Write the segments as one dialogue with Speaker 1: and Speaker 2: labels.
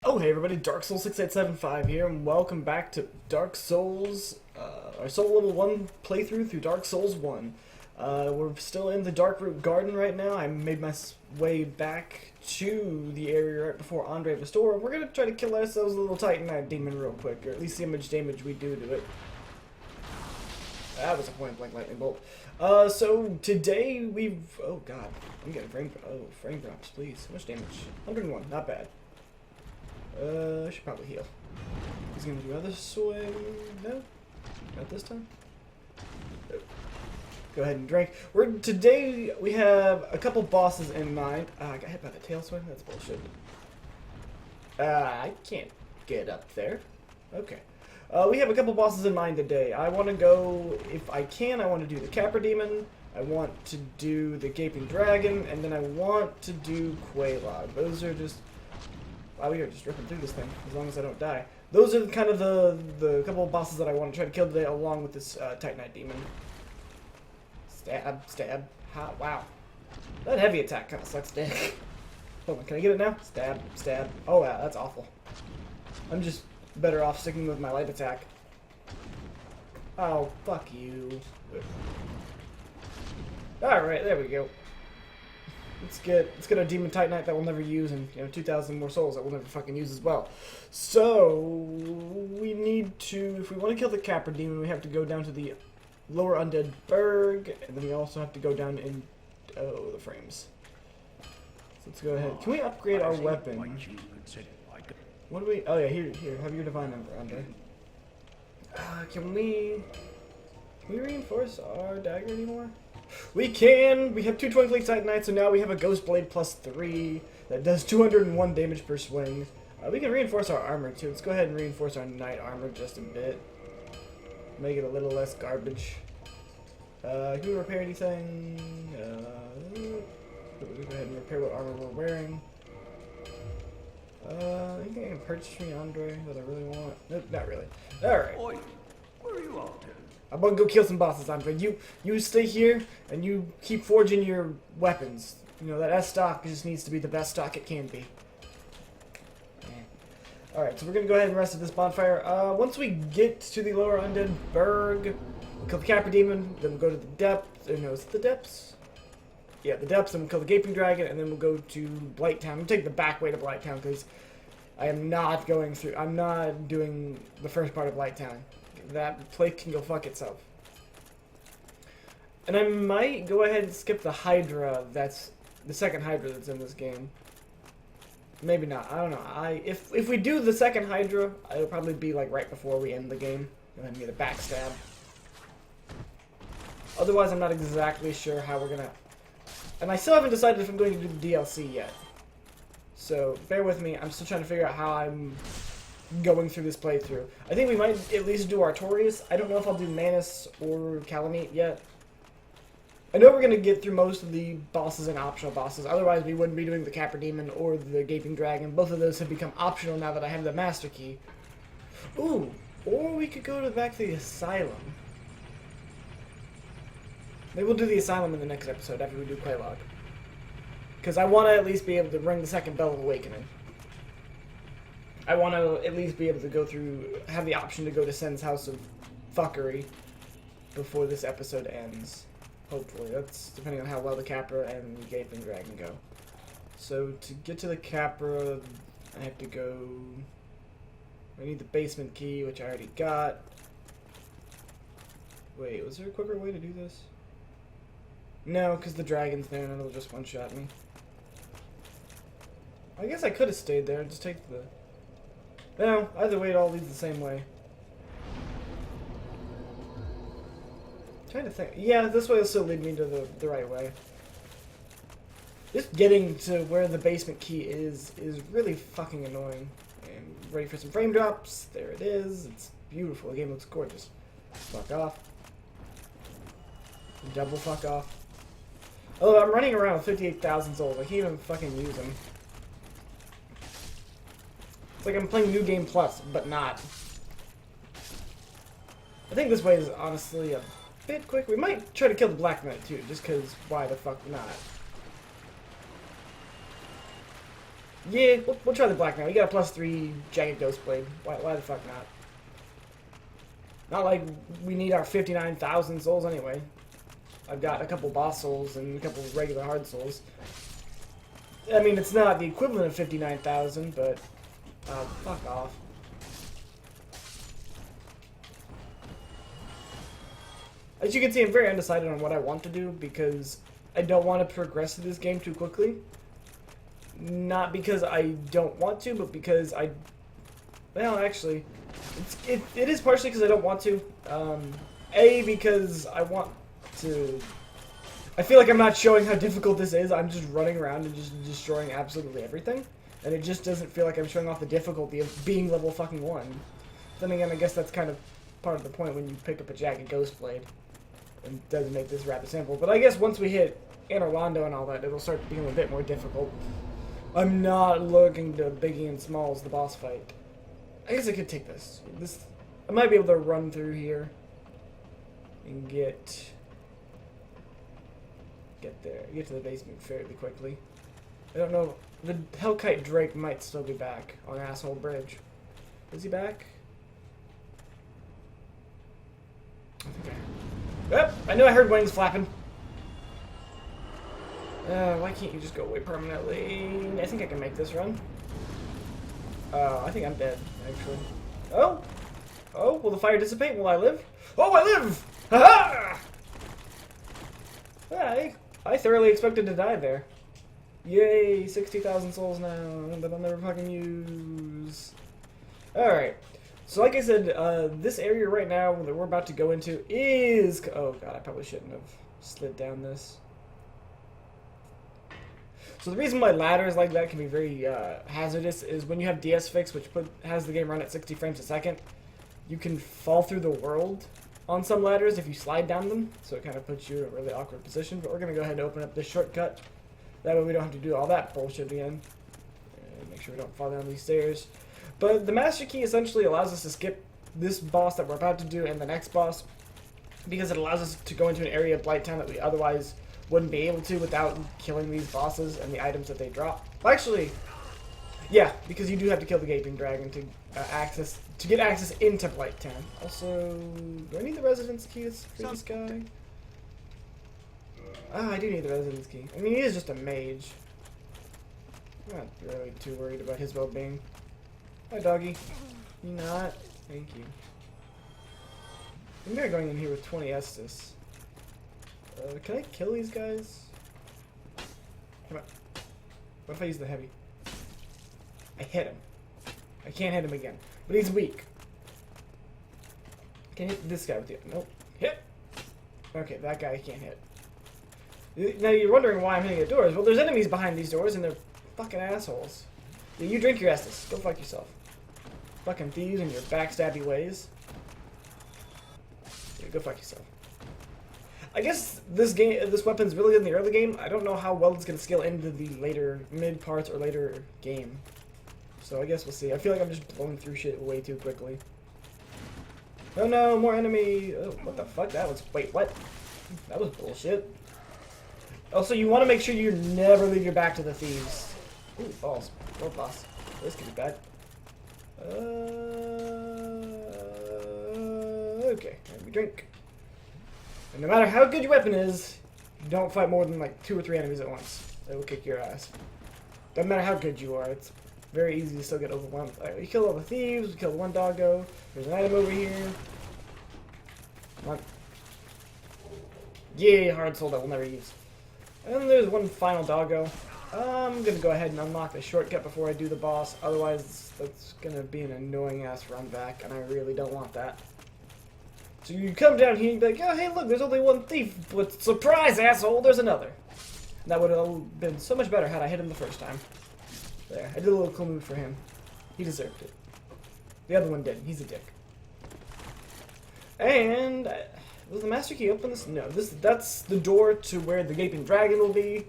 Speaker 1: Oh hey everybody, Darksoul6875 here, and welcome back to Dark Souls, our Soul Level 1 playthrough through Dark Souls 1. We're still in the Darkroot Garden right now. I made my way back to the area right before Andre Vestor. We're gonna try to kill ourselves a little Titanite demon real quick, or at least see how much damage we do to it. That was a point-blank lightning bolt. So today we've... Oh god, I'm getting frame drops, please. How much damage? 101, not bad. I should probably heal. He's gonna do other swing. No? Not this time? Nope. Go ahead and drink. Today we have a couple bosses in mind. I got hit by the tail swing? That's bullshit. I can't get up there. Okay. We have a couple bosses in mind today. I want to go, if I can, I want to do the Capra Demon. I want to do the Gaping Dragon, and then I want to do Quelaag. Those are just... Wow, we are just ripping through this thing, as long as I don't die. Those are kind of the couple of bosses that I want to try to kill today, along with this Titanite Demon. Stab, stab. Ha, wow. That heavy attack kind of sucks dick. Hold on, can I get it now? Stab, stab. Oh, wow, that's awful. I'm just better off sticking with my light attack. Oh, fuck you. Alright, there we go. Let's get a Demon Titanite that we'll never use, and 2,000 more souls that we'll never fucking use as well. So we need to, if we want to kill the Capra Demon, we have to go down to the lower Undead Berg, and then we also have to go down in the frames. So let's go ahead. Can we upgrade our weapon? What do we? Oh yeah, here. Have your divine number, Andre. Can we reinforce our dagger anymore? We can! We have two Twinkling Titanites, so now we have a Ghost Blade +3 that does 201 damage per swing. We can reinforce our armor too. Let's go ahead and reinforce our knight armor just a bit. Make it a little less garbage. Can we repair anything? Go ahead and repair what armor we're wearing. Anything I can purchase from you, Andre, that I really want? Nope, not really. Alright.
Speaker 2: Where are you off to?
Speaker 1: I'm gonna go kill some bosses, Andre. You stay here, and you keep forging your weapons. That S stock just needs to be the best stock it can be. Alright, so we're gonna go ahead and rest at this bonfire. Once we get to the lower Undead Berg, we'll kill the Capra Demon, then we'll go to the depths. No, is it the depths? Yeah, the depths, and we'll kill the Gaping Dragon, and then we'll go to Blighttown. I'm gonna take the back way to Blighttown, because I'm not doing the first part of Blighttown. That place can go fuck itself. And I might go ahead and skip the Hydra. That's the second Hydra that's in this game. Maybe not. I don't know. If we do the second Hydra, it'll probably be like right before we end the game, and then get a backstab. Otherwise, I'm not exactly sure how we're gonna. And I still haven't decided if I'm going to do the DLC yet. So bear with me. I'm still trying to figure out how I'm going through this playthrough. I think we might at least do Artorias. I don't know if I'll do Manus or Calamite yet. I know we're going to get through most of the bosses and optional bosses. Otherwise, we wouldn't be doing the Capra Demon or the Gaping Dragon. Both of those have become optional now that I have the Master Key. Ooh, or we could go back to the Asylum. Maybe we'll do the Asylum in the next episode after we do Quelaag. Because I want to at least be able to ring the second Bell of Awakening. I want to at least be able to have the option to go to Sen's House of Fuckery before this episode ends. Hopefully. That's depending on how well the Capra and the Gaping Dragon go. So, to get to the Capra, I have to go... I need the basement key, which I already got. Wait, was there a quicker way to do this? No, because the dragon's there and it'll just one-shot me. I guess I could have stayed there and just take the... No, either way it all leads the same way. I'm trying to think. Yeah, this way will still lead me to the right way. Just getting to where the basement key is really fucking annoying. And ready for some frame drops. There it is. It's beautiful. The game looks gorgeous. Fuck off. Double fuck off. Although I'm running around with 58,000 souls. I can't even fucking use them. It's like I'm playing New Game Plus, but not. I think this way is honestly a bit quick. We might try to kill the Black Knight too, just because why the fuck not? Yeah, we'll try the black now. We got a +3 Jagged Ghost Blade. Why the fuck not? Not like we need our 59,000 souls anyway. I've got a couple boss souls and a couple regular hard souls. I mean, it's not the equivalent of 59,000, but fuck off. As you can see, I'm very undecided on what I want to do because I don't want to progress through this game too quickly. Not because I don't want to, but because I... Well, actually, it is partially because I don't want to. A, because I want to... I feel like I'm not showing how difficult this is. I'm just running around and just destroying absolutely everything. And it just doesn't feel like I'm showing off the difficulty of being level fucking 1. Then again, I guess that's kind of part of the point when you pick up a Jagged Ghost Blade. It doesn't make this rather simple. But I guess once we hit Anor Londo and all that, it'll start becoming a bit more difficult. I'm not looking to Biggie and Smalls the boss fight. I guess I could take this. I might be able to run through here and get to the basement fairly quickly. I don't know. The Hellkite Drake might still be back on Asshole Bridge. Is he back? I think Yep, I knew I heard wings flapping. Why can't you just go away permanently? I think I can make this run. I think I'm dead, actually. Oh! Oh, will the fire dissipate? Will I live? Oh, I live! Ha-ha! I thoroughly expected to die there. Yay, 60,000 souls now that I'll never fucking use. Alright. So like I said, this area right now that we're about to go into is... Oh god, I probably shouldn't have slid down this. So the reason why ladders like that can be very hazardous is when you have DS Fix, which has the game run at 60 frames a second, you can fall through the world on some ladders if you slide down them. So it kind of puts you in a really awkward position. But we're going to go ahead and open up this shortcut. That way we don't have to do all that bullshit again. And make sure we don't fall down these stairs. But the Master Key essentially allows us to skip this boss that we're about to do and the next boss, because it allows us to go into an area of Blighttown that we otherwise wouldn't be able to without killing these bosses and the items that they drop. Well, actually, yeah, because you do have to kill the Gaping Dragon to get access into Blighttown. Also, do I need the Residence Key for this guy? Ah, I do need the Residence Key. I mean, he is just a mage. I'm not really too worried about his well-being. Hi, doggy. You not? Thank you. I'm gonna going in here with 20 Estus. Can I kill these guys? Come on. What if I use the heavy? I hit him. I can't hit him again. But he's weak. Can I hit this guy with the... Nope. Hit! Okay, that guy I can't hit. Now you're wondering why I'm hitting at doors. Well, there's enemies behind these doors and they're fucking assholes. Yeah, you drink your Estus. Go fuck yourself. Fucking thieves and your backstabby ways. Yeah, go fuck yourself. I guess this weapon's really good in the early game. I don't know how well it's going to scale into the later mid parts or later game. So I guess we'll see. I feel like I'm just blowing through shit way too quickly. Oh no, more enemy. Oh, what the fuck? Wait, what? That was bullshit. Also, you want to make sure you never leave your back to the thieves. Ooh, balls. Oh, boss. This could be bad. Okay, let me drink. And no matter how good your weapon is, don't fight more than like 2 or 3 enemies at once. They will kick your ass. Doesn't matter how good you are, it's very easy to still get overwhelmed. Alright, we killed all the thieves, we killed one doggo. There's an item over here. Come on. Yay, hard soul that we'll never use. And there's one final doggo. I'm gonna go ahead and unlock the shortcut before I do the boss, otherwise that's gonna be an annoying ass run back, and I really don't want that. So you come down here and be like, oh hey look, there's only one thief, but surprise asshole, there's another. And that would have been so much better had I hit him the first time. There, I did a little cool move for him. He deserved it. The other one didn't, he's a dick. And, will the Master Key open this? No, that's the door to where the Gaping Dragon will be,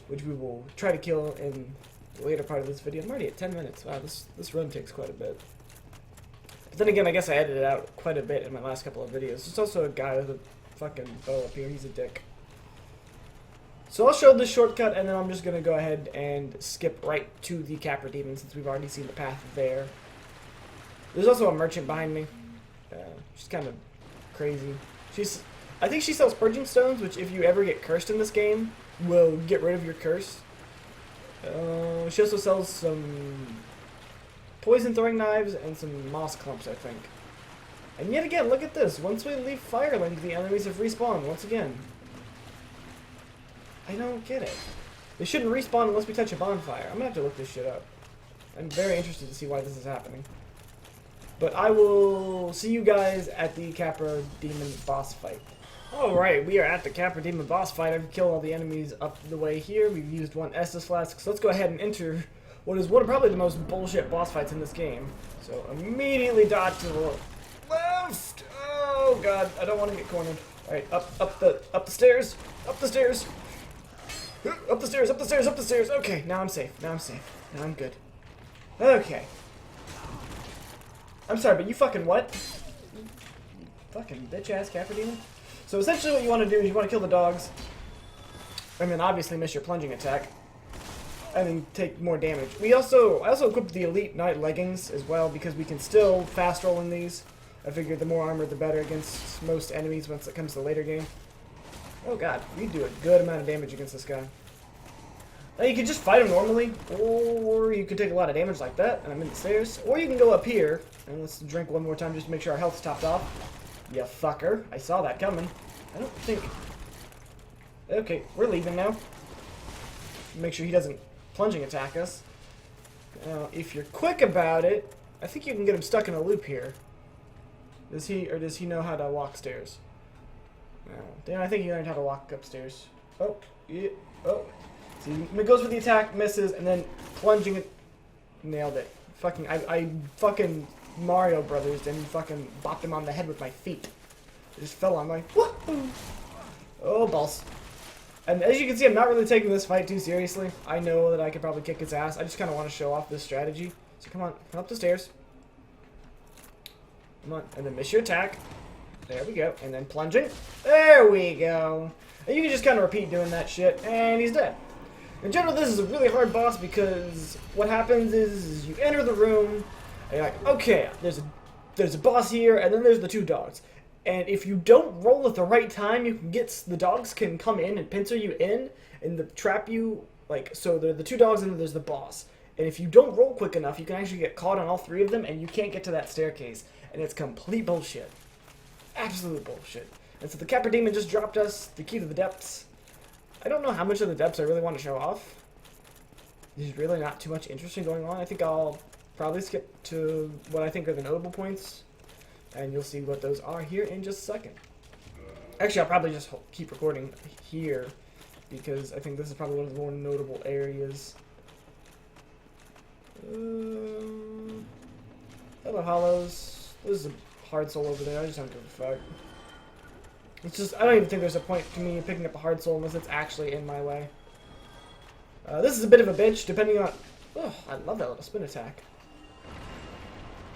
Speaker 1: which we will try to kill in the later part of this video. I'm already at 10 minutes. Wow, this run takes quite a bit. But then again, I guess I edited out quite a bit in my last couple of videos. There's also a guy with a fucking bow up here. He's a dick. So I'll show this shortcut, and then I'm just going to go ahead and skip right to the Capra Demon, since we've already seen the path there. There's also a merchant behind me. She's kind of crazy. I think she sells purging stones, which if you ever get cursed in this game, will get rid of your curse. She also sells some poison throwing knives and some moss clumps, I think. And yet again, look at this. Once we leave Firelink, the enemies have respawned once again. I don't get it. They shouldn't respawn unless we touch a bonfire. I'm gonna have to look this shit up. I'm very interested to see why this is happening. But I will see you guys at the Capra Demon boss fight. Alright, we are at the Capra Demon boss fight. I've killed all the enemies up the way here. We've used one Estus Flask, so let's go ahead and enter what is one of probably the most bullshit boss fights in this game. So immediately dodge to the left! Oh god, I don't want to get cornered. Alright, up the stairs! Up the stairs! Up the stairs, up the stairs, up the stairs! Okay, now I'm safe, now I'm safe. Now I'm good. Okay. I'm sorry, but you fucking what? You fucking bitch-ass Capra Demon? So essentially what you want to do is you want to kill the dogs, and then obviously miss your plunging attack, and then take more damage. I also equipped the Elite Knight leggings as well, because we can still fast roll in these. I figured the more armor the better against most enemies once it comes to the later game. Oh god, we do a good amount of damage against this guy. Now you can just fight him normally, or you can take a lot of damage like that, and I'm in the stairs, or you can go up here, and let's drink one more time just to make sure our health's topped off. You fucker. I saw that coming. I don't think... Okay, we're leaving now. Make sure he doesn't plunging attack us. Now, if you're quick about it, I think you can get him stuck in a loop here. Does he know how to walk stairs? No. Then I think he learned how to walk upstairs. Oh, yeah, oh. See, he goes for the attack, misses, and then plunging it. Nailed it. Fucking, I fucking Mario Brothers and fucking bopped him on the head with my feet. I just fell on my, woohoo! Oh, balls. And as you can see, I'm not really taking this fight too seriously. I know that I could probably kick his ass. I just kind of want to show off this strategy. So come on, come up the stairs. Come on, and then miss your attack. There we go. And then plunging. There we go. And you can just kind of repeat doing that shit, and he's dead. In general, this is a really hard boss because what happens is you enter the room, and you're like, okay, there's a boss here, and then there's the two dogs. And if you don't roll at the right time, the dogs can come in and pincer you in, and trap you, like, so the two dogs and then there's the boss. And if you don't roll quick enough, you can actually get caught on all three of them, and you can't get to that staircase. And it's complete bullshit. Absolute bullshit. And so the Capra Demon just dropped us the key to the depths. I don't know how much of the depths I really want to show off. There's really not too much interesting going on. I think I'll probably skip to what I think are the notable points. And you'll see what those are here in just a second. Actually, I'll probably just keep recording here, because I think this is probably one of the more notable areas. Hello, Hollows. There's a hard soul over there. I just don't give a fuck. It's just, I don't even think there's a point to me picking up a hard soul unless it's actually in my way. This is a bit of a bitch, depending on... Oh, I love that little spin attack.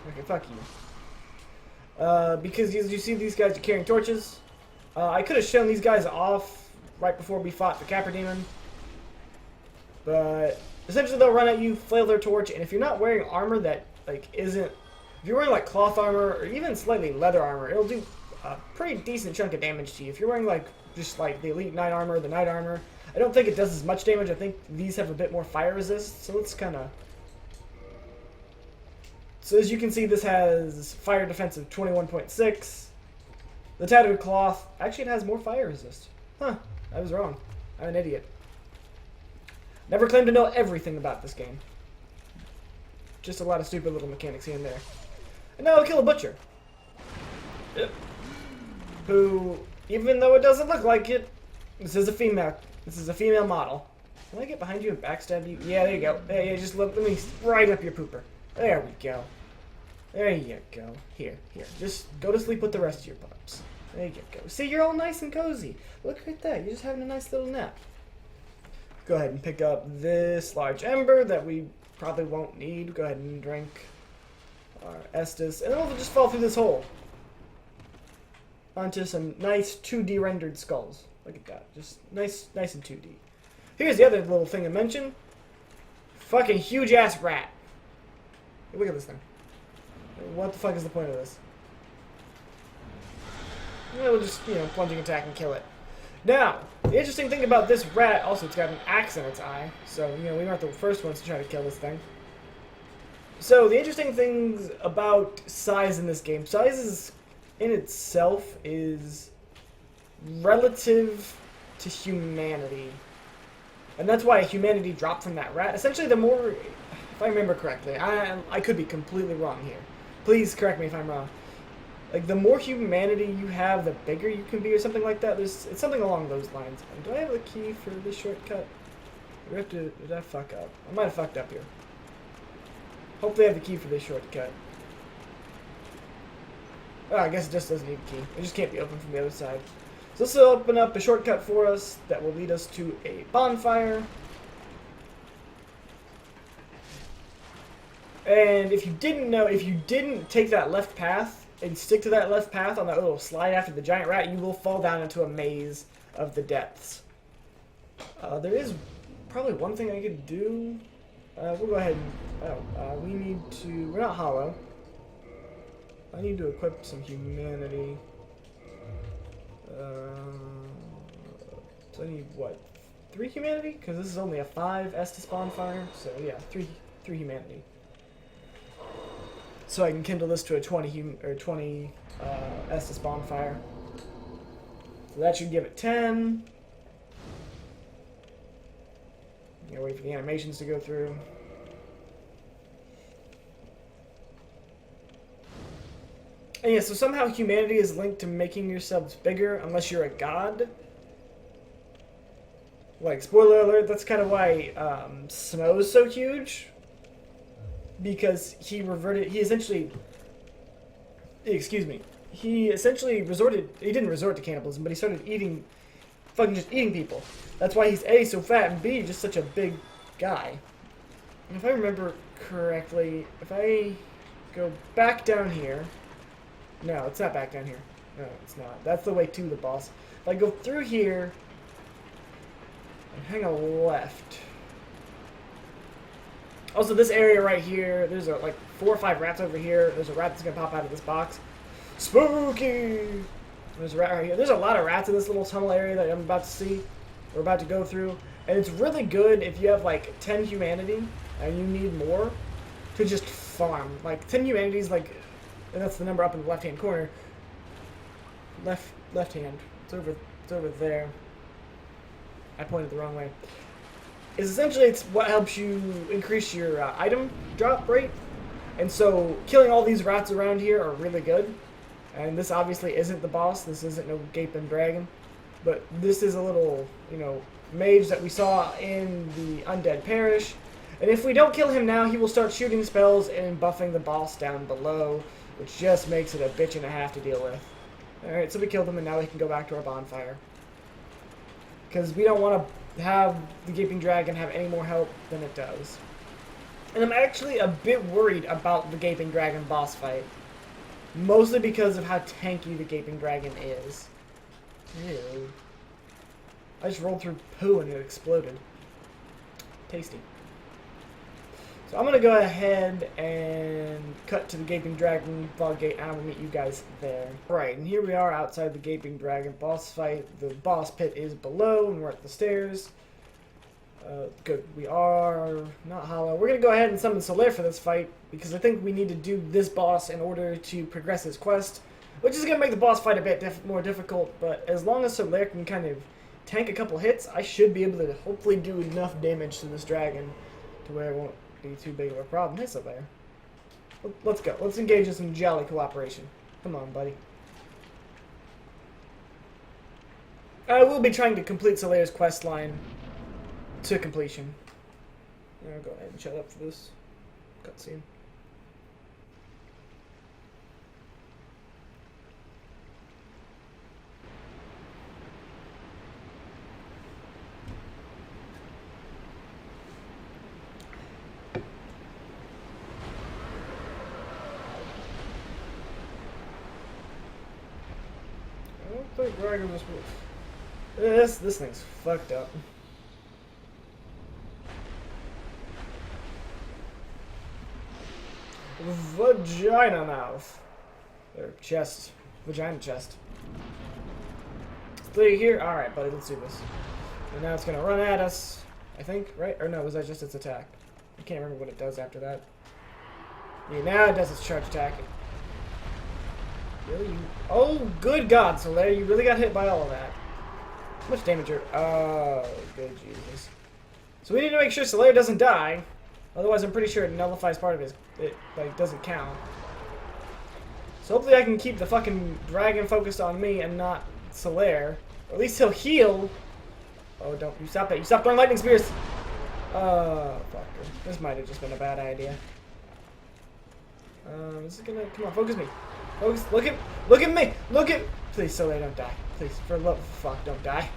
Speaker 1: Okay, fuck you. Because as you see, these guys are carrying torches. I could have shown these guys off right before we fought the Capra Demon. But essentially they'll run at you, flail their torch, and if you're not wearing armor that, like, isn't... If you're wearing, like, cloth armor, or even slightly leather armor, it'll do a pretty decent chunk of damage to you. If you're wearing, like, just, like, the Elite Knight armor, the Knight armor, I don't think it does as much damage. I think these have a bit more fire resist, so let's kind of... So as you can see, this has fire defense of 21.6. The Tattooed Cloth, actually it has more fire resist. Huh, I was wrong. I'm an idiot. Never claimed to know everything about this game. Just a lot of stupid little mechanics here and there. And now I'll kill a butcher. Yep. Who, even though it doesn't look like it, this is a female. This is a female model. Can I get behind you and backstab you? Yeah, there you go. Hey, just let me right up your pooper. There we go. There you go. Here. Just go to sleep with the rest of your pups. There you go. See, you're all nice and cozy. Look at that. You're just having a nice little nap. Go ahead and pick up this large ember that we probably won't need. Go ahead and drink our Estus. And then we'll just fall through this hole onto some nice 2D rendered skulls. Look at that. Just nice and 2D. Here's the other little thing to mention. Fucking huge ass rat. Hey, look at this thing. What the fuck is the point of this? We'll just, plunging attack and kill it. Now, the interesting thing about this rat, also it's got an axe in its eye. So, we aren't the first ones to try to kill this thing. So, the interesting things about size in this game. Size is, in itself, is relative to humanity. And that's why humanity dropped from that rat. Essentially, the more, if I remember correctly, I could be completely wrong here. Please correct me if I'm wrong. Like, the more humanity you have, the bigger you can be, or something like that. It's something along those lines. And do I have a key for this shortcut? Did I fuck up? I might have fucked up here. Hopefully I have the key for this shortcut. Oh, I guess it just doesn't need a key. It just can't be opened from the other side. So this will open up a shortcut for us that will lead us to a bonfire. And if you didn't know, if you didn't take that left path and stick to that left path on that little slide after the giant rat, you will fall down into a maze of the depths. There is probably one thing I could do. We'll go ahead and... we need to... We're not hollow. I need to equip some humanity. So I need, what? 3 humanity? Because this is only a 5 Estus bonfire. So yeah, 3 humanity. So I can kindle this to a 20 Estus bonfire. So that should give it 10. Wait for the animations to go through. And yeah, so somehow humanity is linked to making yourselves bigger unless you're a god. Like, spoiler alert, that's kind of why Snow's so huge. Because he essentially resorted, he didn't resort to cannibalism, but he started just eating people. That's why he's A, so fat, and B, just such a big guy. And if I remember correctly, if I go back down here, no, it's not back down here. No, it's not. That's the way to the boss. If I go through here and hang a left. Also, this area right here, there's like 4 or 5 rats over here. There's a rat that's gonna pop out of this box. Spooky! There's a rat right here. There's a lot of rats in this little tunnel area that I'm about to see. We're about to go through. And it's really good if you have like 10 humanity and you need more to just farm. Like 10 humanity is like, and that's the number up in the left-hand corner. Left hand. It's over there. I pointed the wrong way. Essentially, it's what helps you increase your item drop rate. And so, killing all these rats around here are really good. And this obviously isn't the boss. This isn't no gaping dragon. But this is a little, mage that we saw in the Undead Parish. And if we don't kill him now, he will start shooting spells and buffing the boss down below, which just makes it a bitch and a half to deal with. Alright, so we killed him, and now we can go back to our bonfire. Because we don't want to have the Gaping Dragon have any more help than it does. And I'm actually a bit worried about the Gaping Dragon boss fight. Mostly because of how tanky the Gaping Dragon is. Ew. I just rolled through poo and it exploded. Tasty. So I'm going to go ahead and cut to the Gaping Dragon Fog Gate, and I will meet you guys there. Right, and here we are outside the Gaping Dragon boss fight. The boss pit is below, and we're at the stairs. Good. We are not hollow. We're going to go ahead and summon Solaire for this fight, because I think we need to do this boss in order to progress his quest, which is going to make the boss fight a bit more difficult, but as long as Solaire can kind of tank a couple hits, I should be able to hopefully do enough damage to this dragon to where it won't be too big of a problem. Hey, Solaire. Let's go. Let's engage in some jolly cooperation. Come on, buddy. I will be trying to complete Solaire's quest line to completion. I'll go ahead and shut up for this cutscene. I don't think Dragon was... This thing's fucked up. Vagina mouth. Or chest. Vagina chest. Stay here. Alright, buddy, let's do this. And now it's gonna run at us. I think, right? Or no, was that just its attack? I can't remember what it does after that. Yeah, now it does its charge attack. Really? Oh, good God, Solaire, you really got hit by all of that. How much damage are... Oh, good Jesus. So we need to make sure Solaire doesn't die. Otherwise, I'm pretty sure it nullifies part of his... It, like, doesn't count. So hopefully I can keep the fucking dragon focused on me and not Solaire. Or at least he'll heal. Oh, don't... You stop that. You stop throwing lightning spears! Fucker. This might have just been a bad idea. This is gonna... Come on, focus me. Focus. Look at me! Look at... Please, Solaire, don't die. Please, for love of fuck, don't die.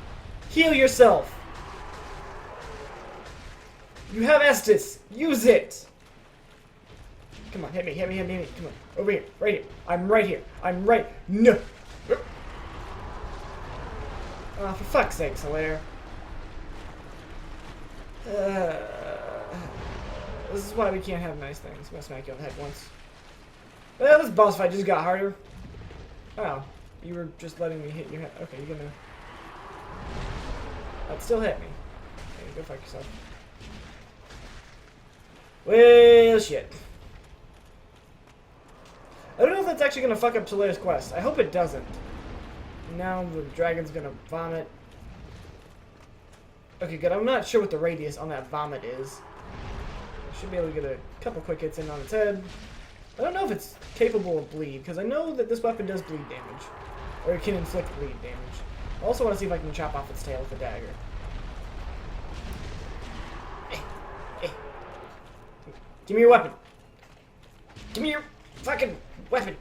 Speaker 1: Heal yourself! You have Estus! Use it! Come on, hit me, hit me, hit me, hit me. Come on. Over here. Right here. I'm right here. I'm right... No! Oh, for fuck's sake, Solaire. This is why we can't have nice things. I'm gonna smack you on the head once. Well, this boss fight just got harder. Oh, you were just letting me hit your head. Okay, you're gonna... That still hit me. Okay, go fuck yourself. Well, shit. I don't know if that's actually gonna fuck up Solaire's quest. I hope it doesn't. Now the dragon's gonna vomit. Okay, good. I'm not sure what the radius on that vomit is. I should be able to get a couple quick hits in on its head. I don't know if it's capable of bleed, because I know that this weapon does bleed damage. Or it can inflict bleed damage. I also want to see if I can chop off its tail with a dagger. Give me your weapon. Give me your fucking weapon.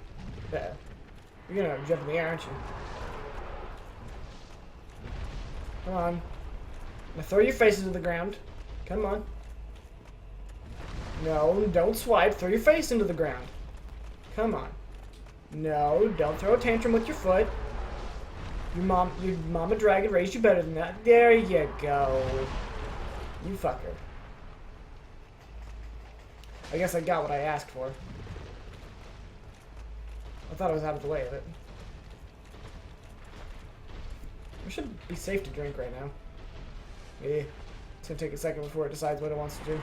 Speaker 1: You're gonna jump in the air, aren't you? Come on. Now throw your face into the ground. Come on. No, don't swipe. Throw your face into the ground. Come on. No, don't throw a tantrum with your foot. Your mama dragon raised you better than that. There you go. You fucker. I guess I got what I asked for. I thought I was out of the way of it. We should be safe to drink right now. Yeah. It's gonna take a second before it decides what it wants to do.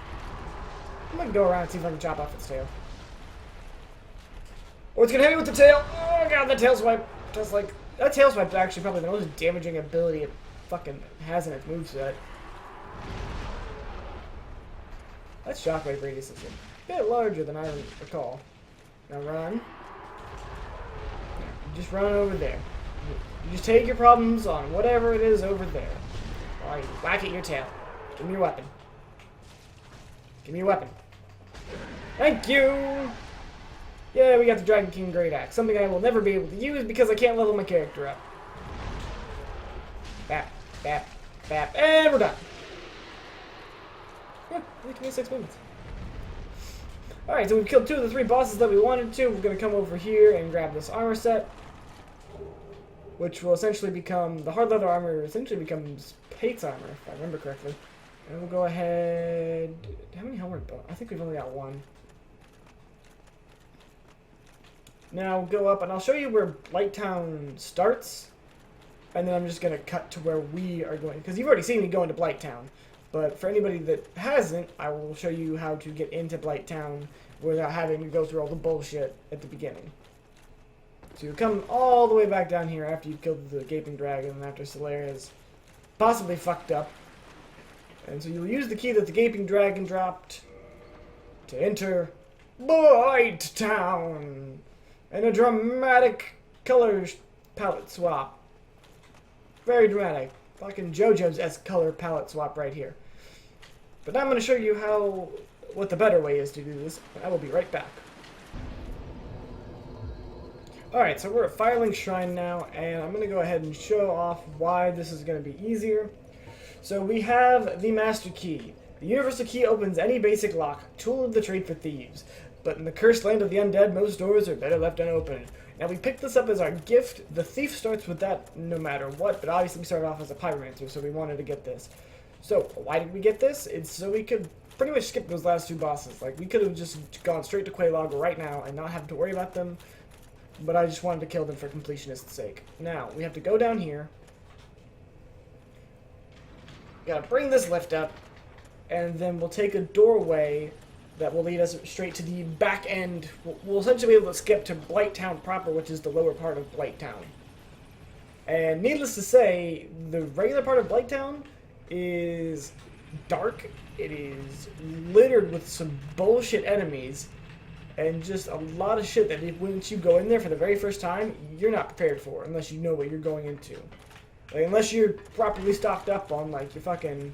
Speaker 1: I'm gonna go around and see if I can chop off its tail. Or it's gonna hit me with the tail! Oh god, the tail swipe! Just like... That tail swipe is actually probably the most damaging ability it fucking has in its moveset. That shockwave radius is a bit larger than I recall. Now run. You just run over there. You just take your problems on whatever it is over there. While you whack at your tail. Give me your weapon. Give me your weapon. Thank you! Yeah, we got the Dragon King Great Axe. Something I will never be able to use because I can't level my character up. Bap, bap, bap, and we're done. Yeah, only 26 minutes. Alright, so we've killed 2 of the 3 bosses that we wanted to. We're going to come over here and grab this armor set, which will essentially become, the hard leather armor essentially becomes Pate's armor, if I remember correctly. And we'll go ahead... How many helmet bones? I think we've only got 1. Now go up, and I'll show you where Blighttown starts, and then I'm just going to cut to where we are going, because you've already seen me go into Blighttown. But for anybody that hasn't, I will show you how to get into Blighttown without having to go through all the bullshit at the beginning. So you come all the way back down here after you've killed the Gaping Dragon and after Solaire is possibly fucked up. And so you'll use the key that the Gaping Dragon dropped to enter Blighttown and a dramatic color palette swap. Very dramatic. Fucking JoJo's-esque color palette swap right here. But now I'm going to show you what the better way is to do this. I will be right back. Alright, so we're at Firelink Shrine now, and I'm going to go ahead and show off why this is going to be easier. So we have the Master Key. The Universal Key opens any basic lock, tool of the trade for thieves. But in the cursed land of the undead, most doors are better left unopened. Now we picked this up as our gift. The thief starts with that no matter what, but obviously we started off as a pyromancer, so we wanted to get this. So why did we get this? It's so we could pretty much skip those last two bosses. Like, we could have just gone straight to Quelaag right now and not have to worry about them, but I just wanted to kill them for completionist's sake. Now, we have to go down here. Gotta bring this lift up, and then we'll take a doorway that will lead us straight to the back end. We'll essentially be able to skip to Blighttown proper, which is the lower part of Blighttown. And needless to say, the regular part of Blighttown is dark. It is littered with some bullshit enemies and just a lot of shit that once you go in there for the very first time, you're not prepared for unless you know what you're going into. Like, unless you're properly stocked up on like your fucking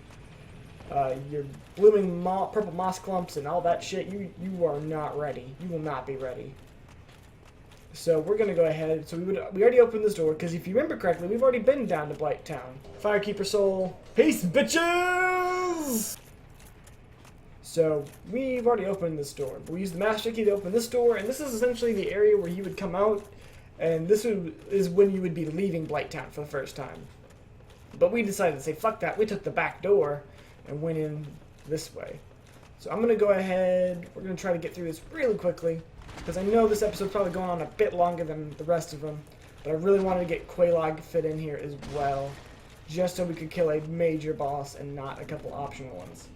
Speaker 1: your blooming purple moss clumps and all that shit, you are not ready. You will not be ready. So we're gonna go ahead. So we already opened this door because if you remember correctly, we've already been down to Blighttown. Firekeeper soul, peace, bitches. So we've already opened this door. We used the master key to open this door, and this is essentially the area where you would come out, and this is when you would be leaving Blighttown for the first time. But we decided to say fuck that. We took the back door and went in this way. So I'm gonna go ahead. We're gonna try to get through this really quickly, because I know this episode's probably going on a bit longer than the rest of them, but I really wanted to get Quelaag fit in here as well, just so we could kill a major boss and not a couple optional ones.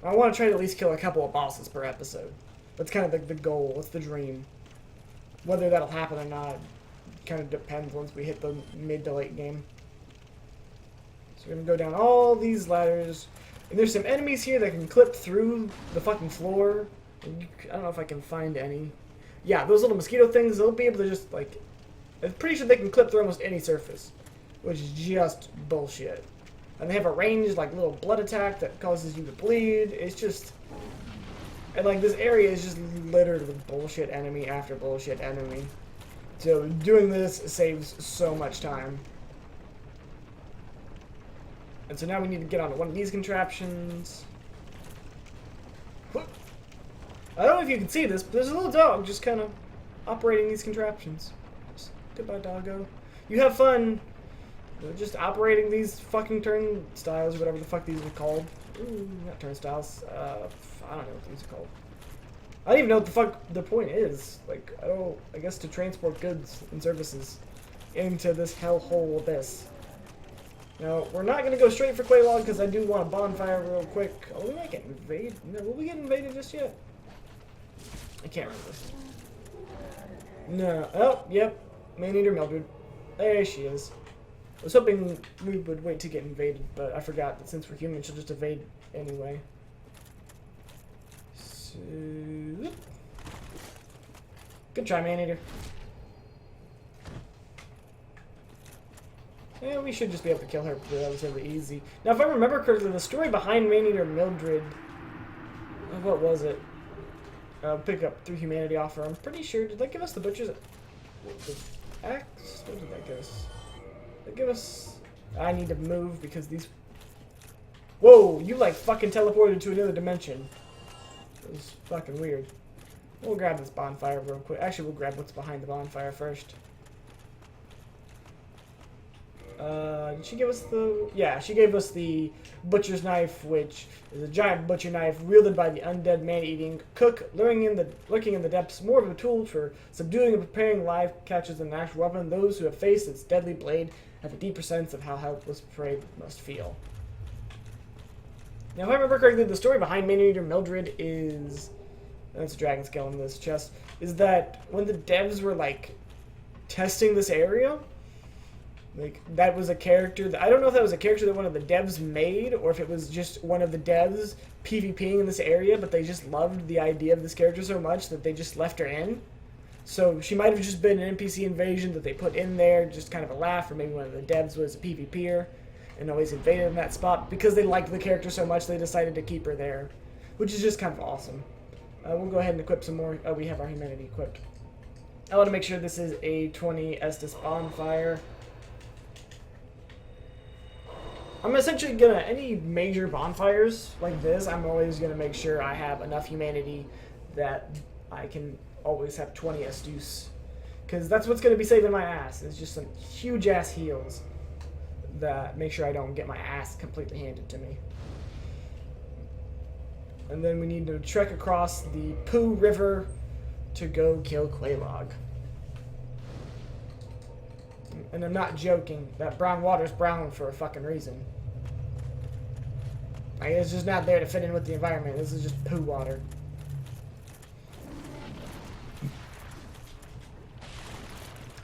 Speaker 1: I want to try to at least kill a couple of bosses per episode. That's kind of the goal. That's the dream. Whether that'll happen or not kind of depends once we hit the mid to late game. So we're going to go down all these ladders. And there's some enemies here that can clip through the fucking floor. I don't know if I can find any. Yeah, those little mosquito things, they'll be able to just, like... I'm pretty sure they can clip through almost any surface. Which is just bullshit. And they have a ranged, like, little blood attack that causes you to bleed. It's just... And, like, this area is just littered with bullshit enemy after bullshit enemy. So, doing this saves so much time. And so now we need to get onto one of these contraptions. I don't know if you can see this, but there's a little dog just kind of operating these contraptions. Goodbye, doggo. You have fun. They're just operating these fucking turnstiles, whatever the fuck these are called. Ooh, not turnstiles. I don't know what these are called. I don't even know what the fuck the point is. Like, I guess to transport goods and services into this hellhole abyss. Now, we're not going to go straight for Quelaag because I do want a bonfire real quick. Oh, we might get invaded. No, will we get invaded just yet? I can't remember. No. Oh, yep. Man-eater Mildred. There she is. I was hoping we would wait to get invaded, but I forgot that since we're human, she'll just evade anyway. So... Good try, Man-eater. Yeah, we should just be able to kill her relatively easy. Now, if I remember correctly, the story behind Man-eater Mildred... What was it? Pick up 3 humanity offer. I'm pretty sure... Did that give us the butcher's... The axe? What did that give us? Did it give us... I need to move because these... Whoa! You, like, fucking teleported to another dimension. It was fucking weird. We'll grab this bonfire real quick. Actually, we'll grab what's behind the bonfire first. Did she give us the... Yeah, she gave us the butcher's knife, which is a giant butcher knife wielded by the undead man-eating cook, lurking in the depths, more of a tool for subduing and preparing live catches than an actual weapon. Those who have faced its deadly blade have a deeper sense of how helpless prey must feel. Now, if I remember correctly, the story behind Man-eater Mildred is... That's a dragon skull in this chest. Is that when the devs were, like, testing this area... Like, that was a character that... I don't know if that was a character that one of the devs made, or if it was just one of the devs PvPing in this area, but they just loved the idea of this character so much that they just left her in. So she might have just been an NPC invasion that they put in there, just kind of a laugh, or maybe one of the devs was a PvPer and always invaded in that spot. Because they liked the character so much, they decided to keep her there, which is just kind of awesome. We'll go ahead and equip some more. Oh, we have our humanity equipped. I want to make sure this is a 20 Estus bonfire. I'm essentially gonna, any major bonfires like this, I'm always gonna make sure I have enough humanity that I can always have 20 Estus. Because that's what's gonna be saving my ass, is just some huge ass heals that make sure I don't get my ass completely handed to me. And then we need to trek across the Pooh River to go kill Quelaag. And I'm not joking, that brown water's brown for a fucking reason. Like, it's just not there to fit in with the environment. This is just poo water.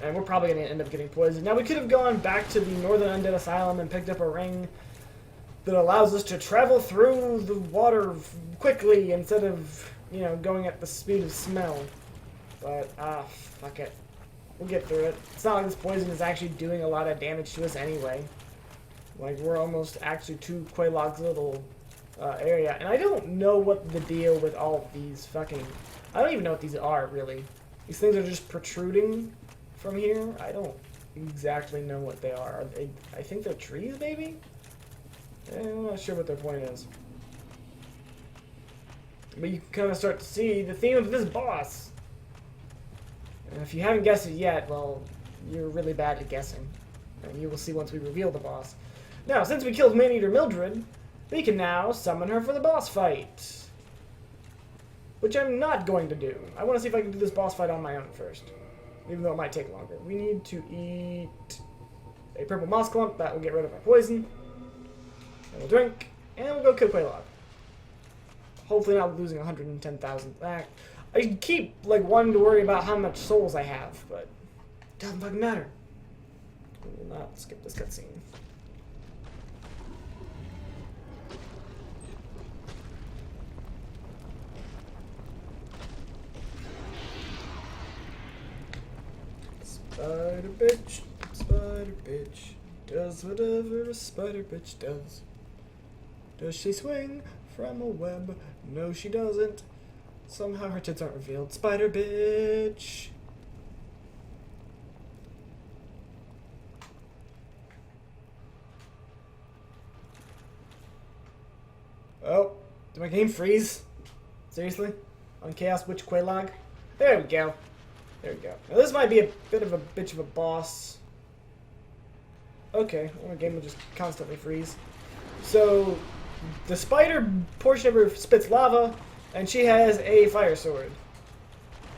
Speaker 1: And we're probably going to end up getting poisoned. Now, we could have gone back to the Northern Undead Asylum and picked up a ring that allows us to travel through the water quickly instead of, you know, going at the speed of smell. But, fuck it. We'll get through it. It's not like this poison is actually doing a lot of damage to us anyway. Like, we're almost actually to Quelaag's little area. And I don't know what the deal with all of these fucking... I don't even know what these are, really. These things are just protruding from here. I don't exactly know what they are. I think they're trees, maybe? I'm not sure what their point is. But you can kind of start to see the theme of this boss. And if you haven't guessed it yet, well, you're really bad at guessing. And you will see once we reveal the boss. Now, since we killed Maneater Mildred, we can now summon her for the boss fight. Which I'm not going to do. I want to see if I can do this boss fight on my own first. Even though it might take longer. We need to eat a purple moss clump. That will get rid of our poison. And we'll drink. And we'll go kill Quelaag. Hopefully not losing 110,000 back. I keep, like, wanting to worry about how much souls I have, but it doesn't fucking matter. We will not skip this cutscene. Spiderbitch, Spiderbitch, does whatever a Spiderbitch does. Does she swing from a web? No, she doesn't. Somehow her tits aren't revealed. Spiderbitch! Oh, did my game freeze? Seriously? On Chaos Witch Quelaag? There we go. There we go. Now this might be a bit of a bitch of a boss. Okay, well, the game will just constantly freeze. So, the spider portion of her spits lava, and she has a fire sword.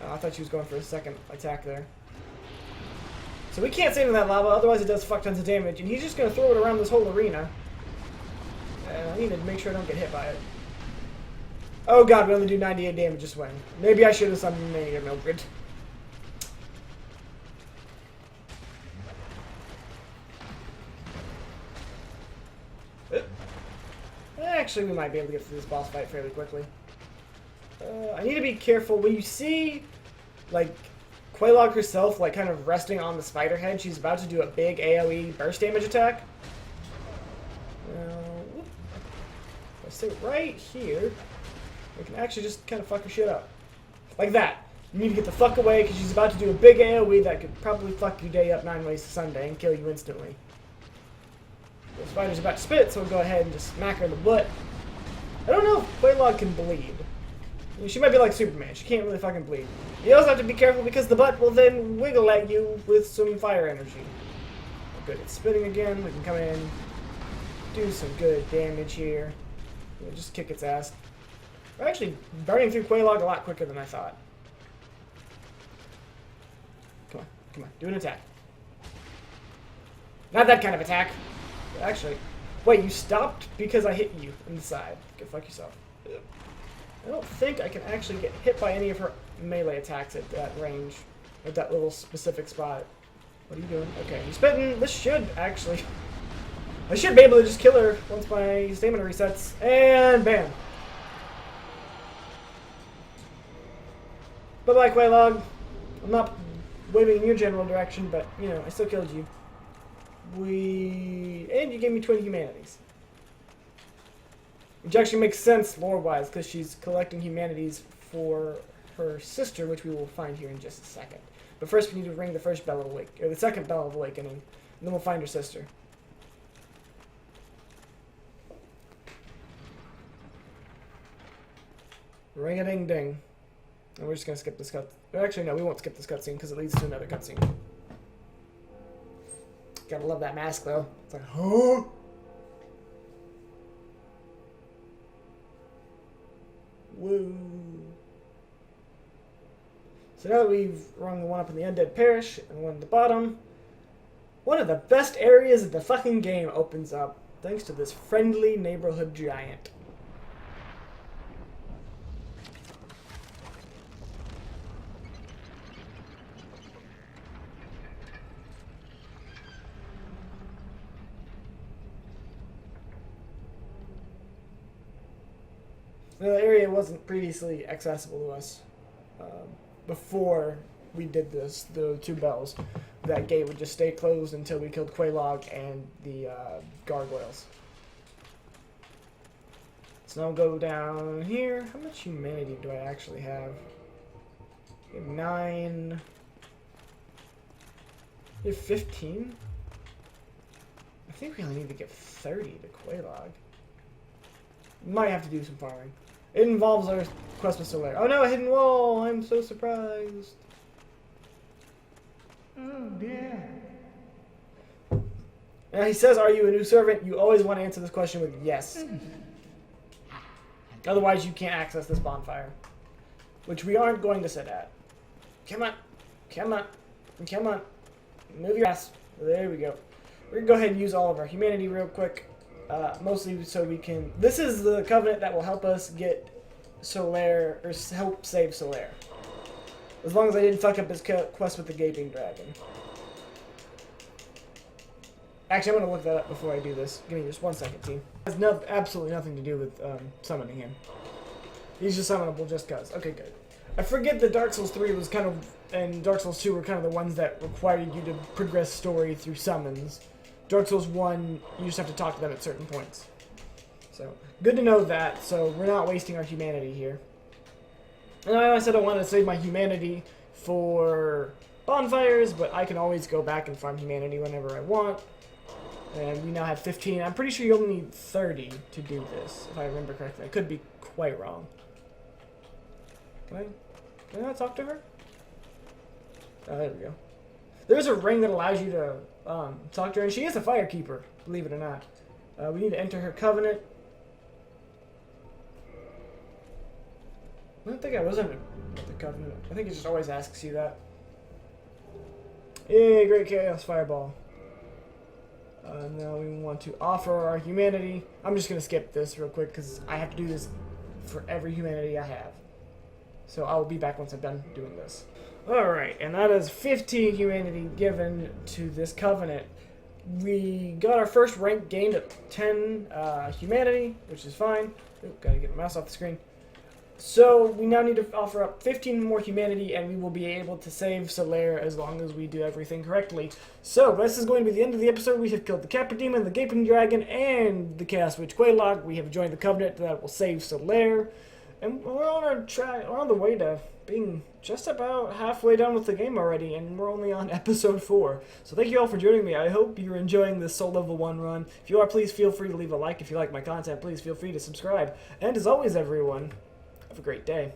Speaker 1: I thought she was going for a second attack there. So we can't save in that lava, otherwise it does fuck tons of damage, and he's just going to throw it around this whole arena. And I need to make sure I don't get hit by it. Oh god, we only do 98 damage this way. Maybe I should have summoned Maneater Mildred. Actually, we might be able to get through this boss fight fairly quickly. I need to be careful. When you see, like, Quelaag herself, like, kind of resting on the spider head, she's about to do a big AoE burst damage attack. If I sit right here, we can actually just kind of fuck her shit up. Like that. You need to get the fuck away, because she's about to do a big AoE that could probably fuck your day up 9 ways to Sunday and kill you instantly. The spider's about to spit, so we'll go ahead and just smack her in the butt. I don't know if Quelaag can bleed. I mean, she might be like Superman. She can't really fucking bleed. You also have to be careful because the butt will then wiggle at you with some fire energy. Good, it's spitting again. We can come in, do some good damage here. We'll just kick its ass. We're actually burning through Quelaag a lot quicker than I thought. Come on, come on, do an attack. Not that kind of attack. Actually, wait, you stopped because I hit you in the side. Go fuck yourself. I don't think I can actually get hit by any of her melee attacks at that range. At that little specific spot. What are you doing? Okay, you're spitting. This should actually... I should be able to just kill her once my stamina resets. And bam. Bye-bye, Quelaag. I'm not waving in your general direction, but, you know, I still killed you. And you gave me 20 humanities. Which actually makes sense lore-wise, because she's collecting humanities for her sister, which we will find here in just a second. But first we need to ring the first bell of awakening, or the second bell of awakening, and then we'll find her sister. Ring-a-ding-ding. And we're just gonna skip this cut. Actually, no, we won't skip this cutscene because it leads to another cutscene. Gotta love that mask, though. It's like, huh? Woo. So now that we've rung the one up in the Undead Parish and the one at the bottom, one of the best areas of the fucking game opens up thanks to this friendly neighborhood giant. The area wasn't previously accessible to us before we did this. The two bells, that gate would just stay closed until we killed Quelaag and the gargoyles. So now we'll go down here. How much humanity do I actually have? I have 9. You have 15? I think we only need to get 30 to Quelaag. Might have to do some farming. It involves our quest with Solar. Oh no, a hidden wall! I'm so surprised.
Speaker 2: Oh, dear.
Speaker 1: Now he says, are you a new servant? You always want to answer this question with yes. Otherwise you can't access this bonfire. Which we aren't going to sit at. Come on. Come on. Come on. Move your ass. There we go. We're going to go ahead and use all of our humanity real quick. Mostly so we can... This is the covenant that will help us get Solaire, or help save Solaire. As long as I didn't fuck up his quest with the Gaping Dragon. Actually, I'm going to look that up before I do this. Give me just 1 second, team. It has absolutely nothing to do with summoning him. He's just summonable just cause. Okay, good. I forget that Dark Souls 3 was kind of... and Dark Souls 2 were kind of the ones that required you to progress story through summons. Dark Souls 1, you just have to talk to them at certain points. So, good to know that, so we're not wasting our humanity here. And I said I wanted to save my humanity for bonfires, but I can always go back and farm humanity whenever I want. And we now have 15. I'm pretty sure you only need 30 to do this, if I remember correctly. I could be quite wrong. Can I not talk to her? Oh, there we go. There's a ring that allows you to talk to her, and she is a firekeeper, believe it or not. We need to enter her covenant. I don't think I was under the covenant. I think it just always asks you that. Yay, Great Chaos Fireball. Now we want to offer our humanity. I'm just going to skip this real quick because I have to do this for every humanity I have. So I will be back once I'm done doing this. Alright, and that is 15 humanity given to this covenant. We got our first rank gained at 10 humanity, which is fine. Oop, gotta get the mouse off the screen. So we now need to offer up 15 more humanity, and we will be able to save Solaire as long as we do everything correctly. So this is going to be the end of the episode. We have killed the Capra Demon, the Gaping Dragon, and the Chaos Witch Quelaag. We have joined the covenant that will save Solaire. And we're on our track, we're on the way to being just about halfway done with the game already, and we're only on episode 4. So thank you all for joining me. I hope you're enjoying this Soul Level 1 run. If you are, please feel free to leave a like. If you like my content, please feel free to subscribe. And as always, everyone, have a great day.